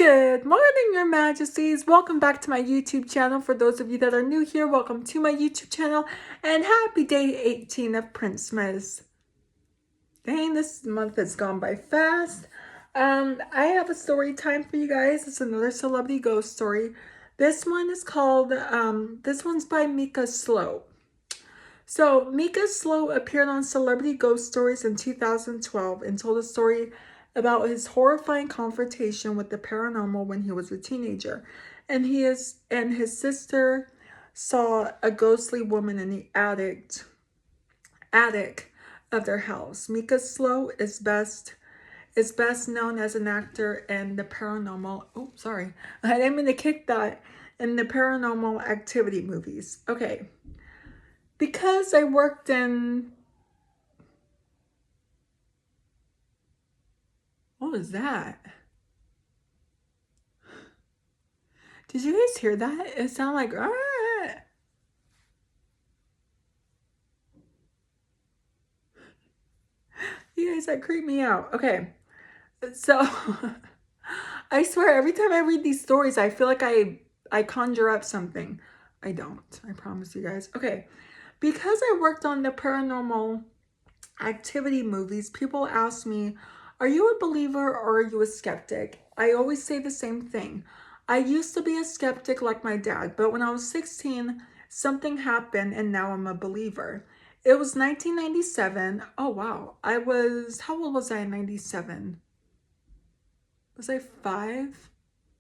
Good morning, Your Majesties. Welcome back to my YouTube channel. For those of you that are new here, welcome to my YouTube channel and happy day 18 of Princessmess. Dang, this month has gone by fast. I have a story time for you guys. It's another celebrity ghost story. This one is called, this one's by Mika Slow. So, Mika Slow appeared on Celebrity Ghost Stories in 2012 and told a story about his horrifying confrontation with the paranormal when he was a teenager. And his sister saw a ghostly woman in the attic of their house. Mika Slow is best known as an actor in the paranormal. Oh, sorry. I didn't mean to kick that. In the Paranormal Activity movies. Okay. Because I worked in... What was that? Did you guys hear that? It sounded like... Ah! You guys, that creeped me out. Okay. So, I swear, every time I read these stories, I feel like I conjure up something. I don't. I promise you guys. Okay. Because I worked on the Paranormal Activity movies, people ask me, are you a believer or are you a skeptic? I always say the same thing. I used to be a skeptic like my dad, but when I was 16, something happened and now I'm a believer. It was 1997. Oh, wow. How old was I in 97? Was I 5?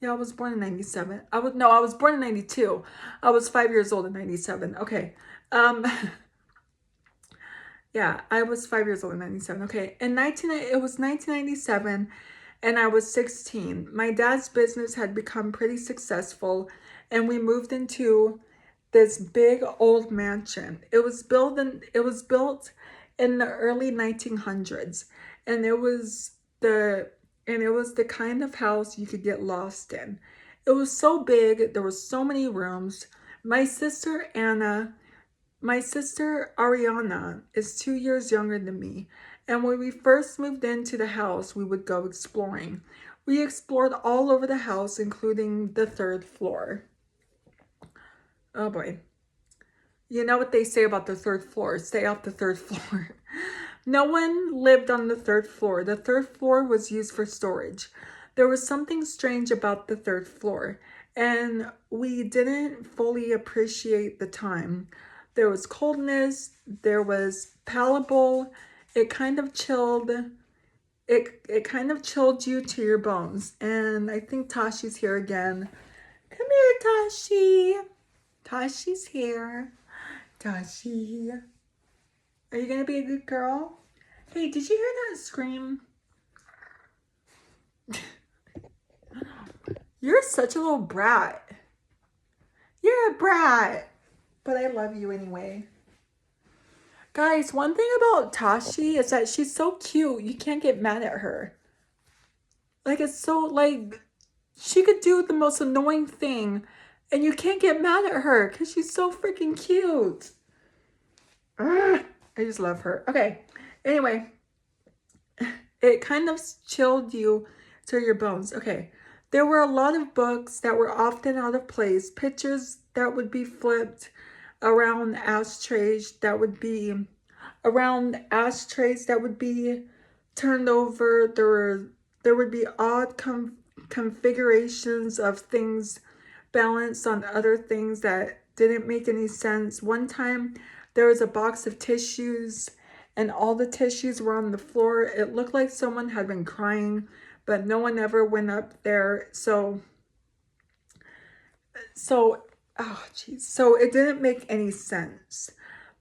Yeah, I was born in 97. I was born in 92. I was 5 years old in 97. Okay. Yeah, I was 5 years old in 97. Okay. It was 1997 and I was 16. My dad's business had become pretty successful and we moved into this big old mansion. It was built in the early 1900s and it was the kind of house you could get lost in. It was so big, there were so many rooms. My sister Ariana is 2 years younger than me, and when we first moved into the house, we would go exploring. We explored all over the house, including the third floor. Oh boy. You know what they say about the third floor? Stay off the third floor. No one lived on the third floor. The third floor was used for storage. There was something strange about the third floor, and we didn't fully appreciate the time. There was coldness, there was palpable, it kind of chilled, it kind of chilled you to your bones. And I think Tashi's here again. Come here, Tashi. Tashi's here. Tashi. Are you gonna be a good girl? Hey, did you hear that scream? You're such a little brat. You're a brat. But I love you anyway. Guys, one thing about Tashi is that she's so cute. You can't get mad at her. Like, it's so, like, she could do the most annoying thing and you can't get mad at her because she's so freaking cute. Ugh, I just love her. Okay, anyway, it kind of chilled you to your bones. Okay, there were a lot of books that were often out of place, pictures that would be flipped around ashtrays that would be turned over. There would be odd configurations of things balanced on other things that didn't make any sense. One time there was a box of tissues and all the tissues were on the floor. It looked like someone had been crying, but no one ever went up there. So it didn't make any sense.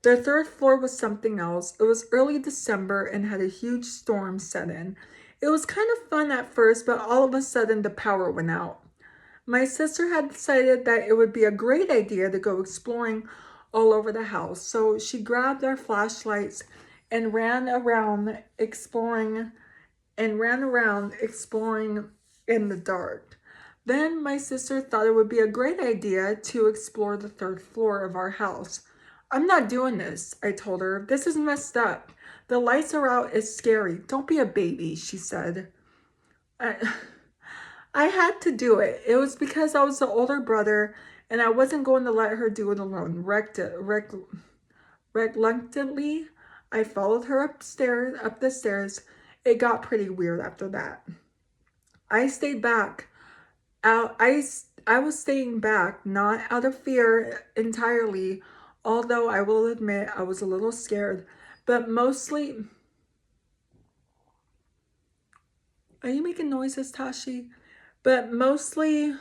The third floor was something else. It was early December and had a huge storm set in. It was kind of fun at first, but all of a sudden the power went out. My sister had decided that it would be a great idea to go exploring all over the house. So she grabbed our flashlights and ran around exploring in the dark. Then my sister thought it would be a great idea to explore the third floor of our house. I'm not doing this, I told her. This is messed up. The lights are out. It's scary. Don't be a baby, she said. I had to do it. It was because I was the older brother and I wasn't going to let her do it alone. Reluctantly, I followed her up the stairs. It got pretty weird after that. I stayed back. Out, I was staying back, not out of fear entirely, although I will admit I was a little scared, but mostly. Are you making noises, Tashi? But mostly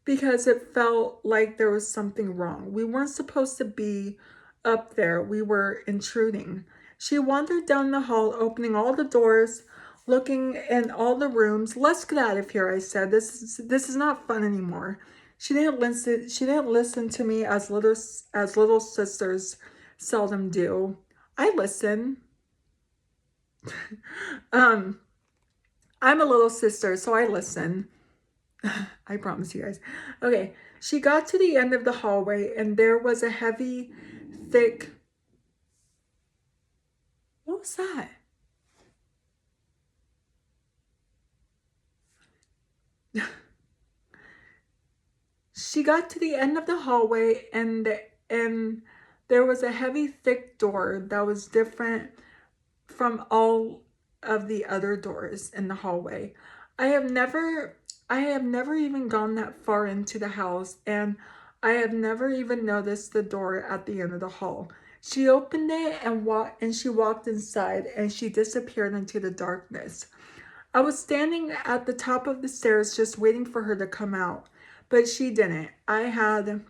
because it felt like there was something wrong. We weren't supposed to be up there, we were intruding. She wandered down the hall, opening all the doors, looking in all the rooms. Let's get out of here, I said. This is not fun anymore. She didn't listen to me as little sisters seldom do. I listen. um I'm a little sister, so I listen. I promise you guys. Okay, she got to the end of the hallway and there was a heavy, thick. What was that? She got to the end of the hallway and there was a heavy, thick door that was different from all of the other doors in the hallway. I have never I have never even gone that far into the house and I have never even noticed the door at the end of the hall. She opened it and she walked inside and she disappeared into the darkness. I was standing at the top of the stairs just waiting for her to come out, but she didn't. I had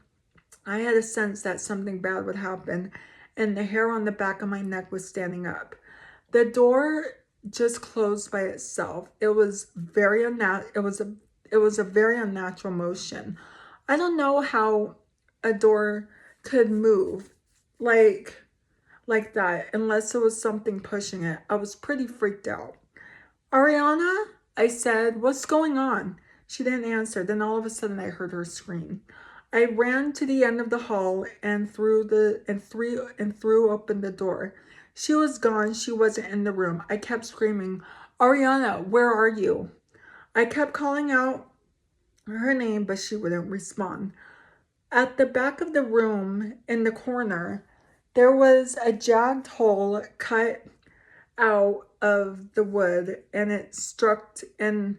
a sense that something bad would happen and the hair on the back of my neck was standing up. The door just closed by itself. It was a very unnatural motion. I don't know how a door could move like like that unless it was something pushing it. I was pretty freaked out. Ariana, I said, what's going on? She didn't answer. Then all of a sudden I heard her scream. I ran to the end of the hall and threw open the door. She was gone. She wasn't in the room. I kept screaming, Ariana, where are you? I kept calling out her name, but she wouldn't respond. At the back of the room, in the corner, there was a jagged hole cut out of the wood and it struck in.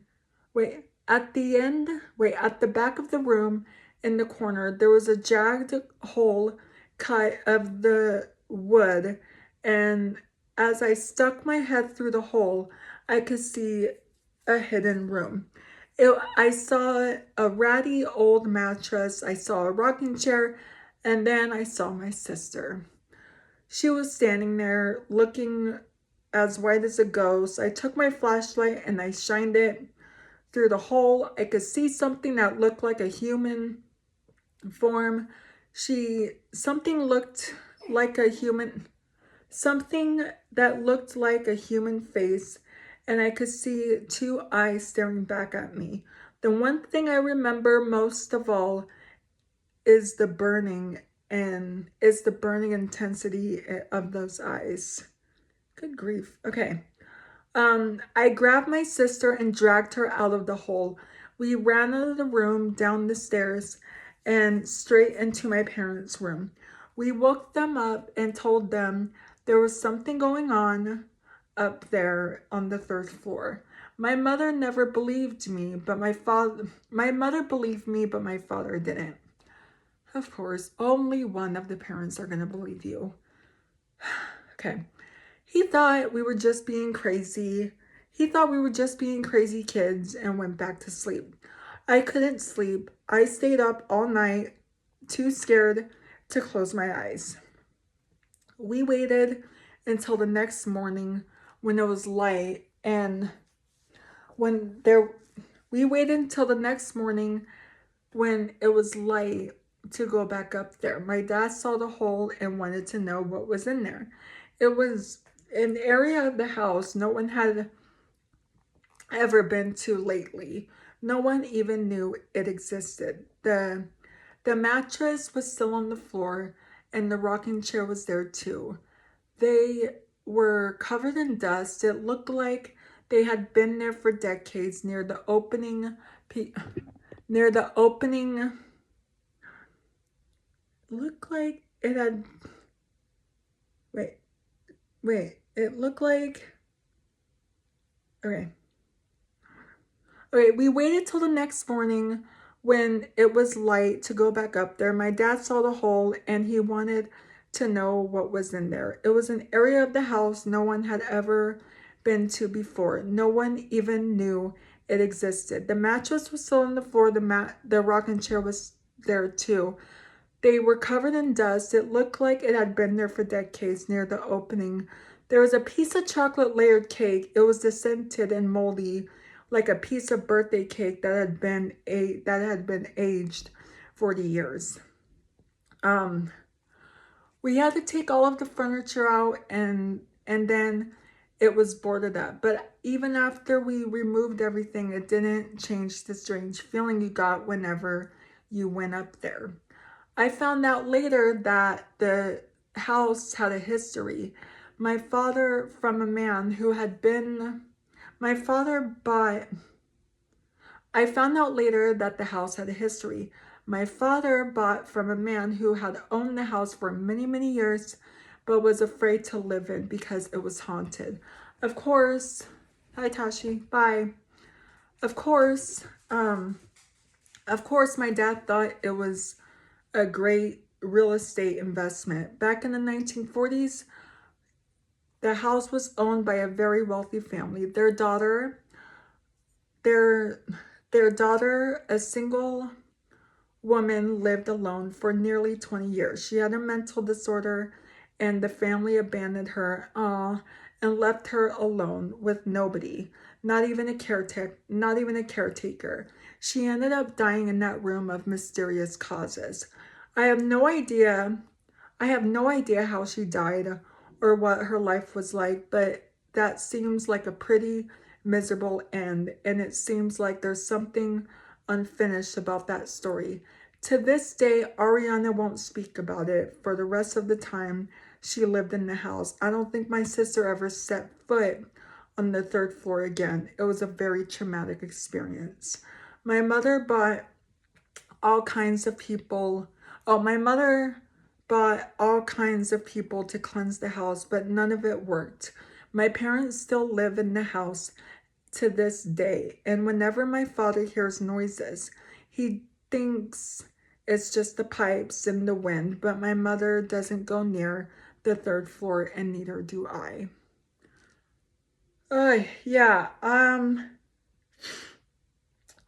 At the back of the room in the corner there was a jagged hole cut of the wood, and as I stuck my head through the hole I could see a hidden room. I saw a ratty old mattress, I saw a rocking chair, and then I saw my sister. She was standing there looking as white as a ghost. I took my flashlight and I shined it through the hole. I could see something that looked like a human form. Something looked like a human, something that looked like a human face, and I could see two eyes staring back at me. The one thing I remember most of all is the burning intensity of those eyes. Good grief. Okay. I grabbed my sister and dragged her out of the hole. We ran out of the room, down the stairs, and straight into my parents' room. We woke them up and told them there was something going on up there on the third floor. My mother never believed me, but my mother believed me, but my father didn't. Of course, only one of the parents are going to believe you. Okay. He thought we were just being crazy. He thought we were just being crazy kids and went back to sleep. I couldn't sleep. I stayed up all night, too scared to close my eyes. We waited until the next morning when it was light and when there we waited until the next morning when it was light to go back up there. My dad saw the hole and wanted to know what was in there. It was an area of the house no one had ever been to lately. No one even knew it existed. The mattress was still on the floor and the rocking chair was there too. They were covered in dust. It looked like They had been there for decades. Near the opening, looked like it had, wait, it looked like, okay. Okay, we waited till the next morning when it was light to go back up there. My dad saw the hole and he wanted to know what was in there. It was an area of the house no one had ever been to before. No one even knew it existed. The mattress was still on the floor. The rocking chair was there too. They were covered in dust. It looked like it had been there for decades. Near the opening, there was a piece of chocolate layered cake. It was dissented and moldy, like a piece of birthday cake that had been aged 40 years. We had to take all of the furniture out and then it was boarded up. But even after we removed everything, it didn't change the strange feeling you got whenever you went up there. I found out later that the house had a history. My father from a man who had been, my father bought, I found out later that the house had a history. My father bought from a man who had owned the house for many, many years, but was afraid to live in because it was haunted. Of course, hi Tashi, bye. Of course, my dad thought it was a great real estate investment. Back in the 1940s, the house was owned by a very wealthy family. Their daughter, a single woman, lived alone for nearly 20 years. She had a mental disorder and the family abandoned her and left her alone with nobody, not even a caretaker. She ended up dying in that room of mysterious causes. I have no idea how she died or what her life was like, but that seems like a pretty miserable end, and it seems like there's something unfinished about that story. To this day, Ariana won't speak about it for the rest of the time she lived in the house. I don't think my sister ever set foot on the third floor again. It was a very traumatic experience. My mother bought all kinds of people. My mother bought all kinds of people to cleanse the house, but none of it worked. My parents still live in the house to this day, and whenever my father hears noises, he thinks it's just the pipes and the wind, but my mother doesn't go near the third floor, and neither do I. Yeah,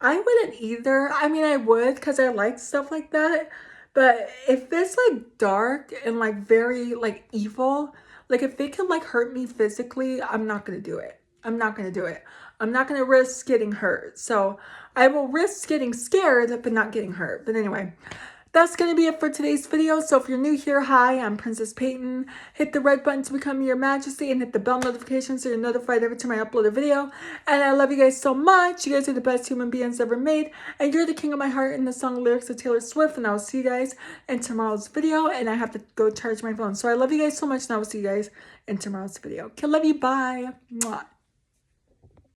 I wouldn't either. I mean, I would because I like stuff like that. But if it's like dark and like very like evil, like if it could like hurt me physically, I'm not gonna do it. I'm not gonna do it. I'm not gonna risk getting hurt. So I will risk getting scared, but not getting hurt. But anyway, that's going to be it for today's video. So if you're new here, hi, I'm Princess Peyton. Hit the red button to become your majesty and hit the bell notification so you're notified every time I upload a video. And I love you guys so much. You guys are the best human beings ever made. And you're the king of my heart in the song lyrics of Taylor Swift. And I will see you guys in tomorrow's video. And I have to go charge my phone. So I love you guys so much. And I will see you guys in tomorrow's video. Okay, love you. Bye. Mwah.